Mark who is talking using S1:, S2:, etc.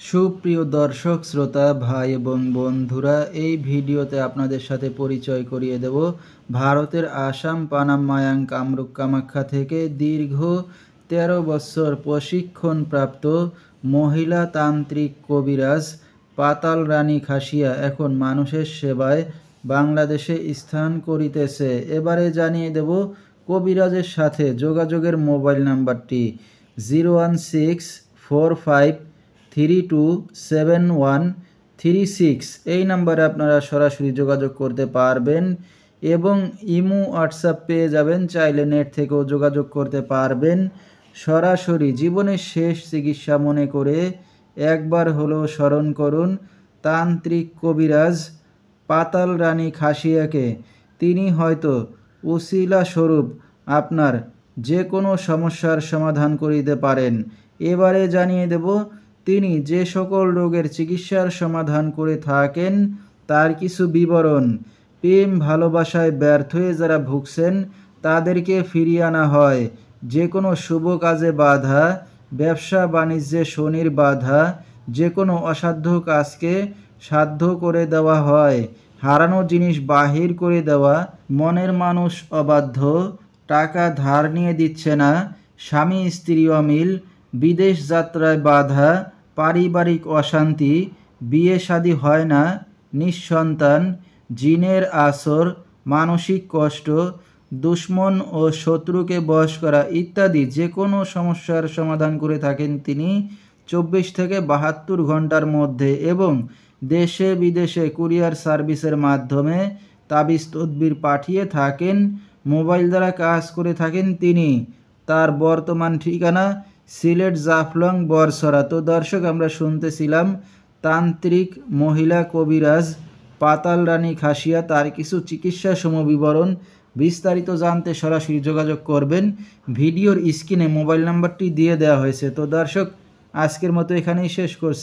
S1: সুপ্রিয় দর্শক শ্রোতা ভাই এবং বন্ধুরা, এই ভিডিওতে আপনাদের সাথে পরিচয় করিয়ে দেব ভারতের আসাম পানাম মায়াং কামরূপ কামাখ্যা থেকে দীর্ঘ ১৩ বছর প্রশিক্ষণপ্রাপ্ত মহিলা তান্ত্রিক কবিরাজ পাতাল রানী খাসিয়া এখন মানুষের সেবায় বাংলাদেশে স্থান করিতেছে। এবারে জানিয়ে দেব কবিরাজের সাথে যোগাযোগের মোবাইল নাম্বারটি 01645327136। এই নাম্বারে আপনারা সরাসরি যোগাযোগ করতে পারবেন এবং ইমো হোয়াটসঅ্যাপ পেয়ে যাবেন, চাইলে নেট থেকেও যোগাযোগ করতে পারবেন। সরাসরি জীবনের শেষ চিকিৎসা মনে করে একবার হলেও স্মরণ করুন তান্ত্রিক কবিরাজ পাতাল রানী খাসিয়াকে। তিনি হয়তো উসিলা স্বরূপ আপনার যে কোনো সমস্যার সমাধান করে দিতে পারেন। এবারে জানিয়ে দেব তিনি যে সকল রোগের চিকিৎসার সমাধান করে থাকেন তার কিছু বিবরণ। প্রেম ভালোবাসায় ব্যর্থ হয়ে যারা ভুগছেন তাদেরকে ফিরিয়ে আনা হয়। যে কোনো শুভ কাজে বাধা, ব্যবসা বাণিজ্যে শনির বাধা, যে কোনো অসাধ্য কাজকে সাধ্য করে দেওয়া হয়। হারানো জিনিস বাহির করে দেওয়া, মনের মানুষ অবাধ্য, টাকা ধার নিয়ে দিচ্ছে না, স্বামী স্ত্রী অমিল, বিদেশ যাত্রায় বাধা, পারিবারিক অশান্তি, বিয়ে শাদী হয় না, নিঃসন্তান, জিনের আসর, মানসিক কষ্ট, দুশ্মন ও শত্রুকে বশ করা ইত্যাদি যে কোনো সমস্যার সমাধান করে থাকেন তিনি 24 থেকে 72 ঘন্টার মধ্যে এবং দেশে বিদেশে কুরিয়ার সার্ভিসের মাধ্যমে তাবিজ তদবির পাঠিয়ে থাকেন। মোবাইল দ্বারা কাজ করে থাকেন তিনি। তার বর্তমান ঠিকানা সিলেট জাফলং বরসরা। তো দর্শক, আমরা শুনতেছিলাম তান্ত্রিক মহিলা কবিরাজ পাতাল রানী খাসিয়া, তার কিছু চিকিৎসা সমবিবরণ। বিস্তারিত জানতে সরাসরি যোগাযোগ করবেন, ভিডিওর স্ক্রিনে মোবাইল নাম্বারটি দিয়ে দেওয়া হয়েছে। তো দর্শক, আজকের মতো এখানেই শেষ করছি।